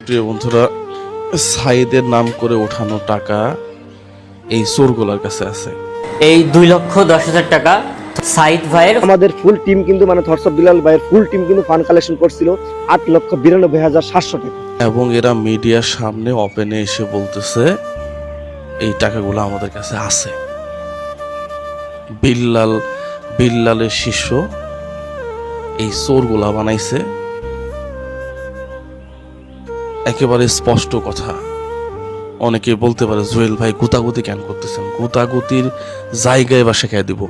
প্রিয় বন্ধুরা, সাইদের নাম করে ওঠানো টাকা এই চোরগুলার কাছে আছে। এই 2,10,000 টাকা সাইদ ভাইয়ের। আমাদের ফুল টিম কিন্তু মানে থটস অফ বিলাল ভাইয়ের ফুল টিম কিন্তু ফান্ড কালেকশন করছিল 8,92,700 টাকা। এবং এরা মিডিয়ার সামনে ওপেনে এসে বলতেছে এই টাকাগুলো আমাদের কাছে আছে। বিল্লালের শিষ্য এই চোরগুলা বানাইছে। একেবারে স্পষ্ট কথা। অনেকে বলতে পারে জুয়েল ভাই গুতাগুতি কেন করতেছেন? গুতাগুতির জায়গায় এবার শেখাই দিব।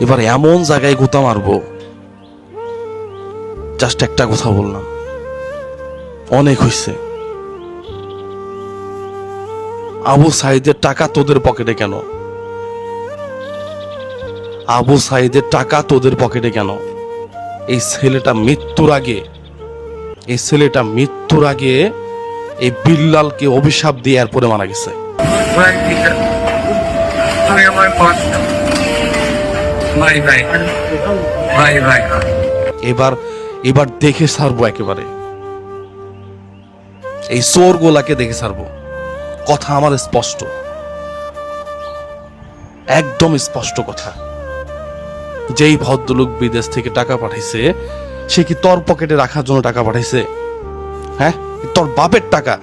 এবার এমন জায়গায় গুতা মারবো, জাস্ট একটা কথা বললাম, অনেক হইছে। আবু সাইদের টাকা তোদের পকেটে কেন? আবু সাইদের টাকা তোদের পকেটে কেন? এই ছেলেটা মৃত্যুর আগে এই বিল্লালকে অভিশাপ দিয়ে এরপরে মারা গেছে। এবার দেখে ছাড়বো, একেবারে এই চোর গোলাকে দেখে ছাড়বো। কথা আমার স্পষ্ট, একদম স্পষ্ট কথা। যেই ভদ্রলোক বিদেশ থেকে টাকা পাঠাইছে, সে কি তোর পকেটে রাখার জন্য টাকা পাঠাইছে? হ্যাঁ, তোর বাপের টাকা।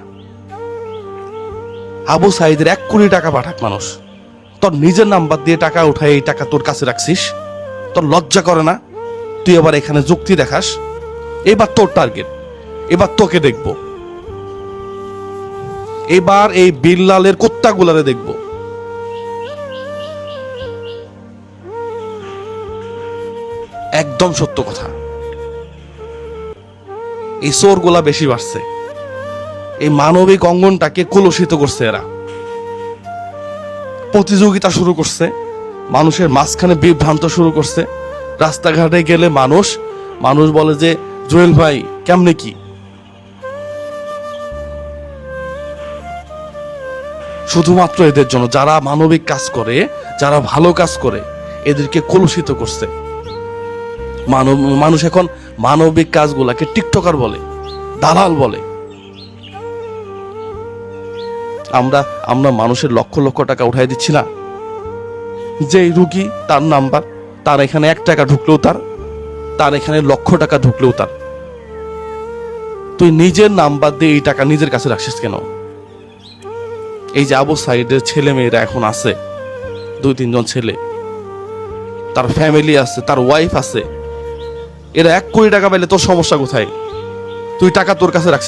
আবু সাইদের 1 কোটি টাকা পাঠাক মানুষ, তোর নিজের নাম্বার দিয়ে টাকা উঠায় এই টাকা তোর কাছে রাখছিস? তোর লজ্জা করে না? তুই আবার এখানে যুক্তি দেখাস। এবার তোর টার্গেট, এবার তোকে দেখব। এবার এই বিল্লালের কুত্তাগুলারে দেখব। একদম সত্য কথা, এই চোরগুলা বেশি বাড়ছে। এই মানবিক অঙ্গনটাকে কলুষিত করছে এরা। প্রতিযোগিতা শুরু করছে, মানুষের মাঝখানে বিভ্রান্ত শুরু করছে। রাস্তাঘাটে গেলে মানুষ বলে যে জুয়েল ভাই কেমনে কি? শুধুমাত্র এদের জন্য, যারা মানবিক কাজ করে, যারা ভালো কাজ করে, এদেরকে কলুষিত করছে। মানুষ এখন মানবিক কাজগুলাকে টিকটকার বলে, দালাল বলে। আমরা মানুষের লক্ষ লক্ষ টাকা উঠাই দিচ্ছি না? যে রুগী, তার নাম্বার, তার এখানে 1 টাকা ঢুকলেও তার এখানে লক্ষ টাকা ঢুকলেও তার। তুই নিজের নাম্বার দিয়ে এই টাকা নিজের কাছে রাখছিস কেন? এই যে আবু সাইদের ছেলে মেয়েরা এখন আছে, 2-3 জন ছেলে, তার ফ্যামিলি আছে, তার ওয়াইফ আছে। এরা 1 কোটি টাকা পাইলে তোর সমস্যা কোথায়? তুই টাকা তোর কাছে রাখছিস।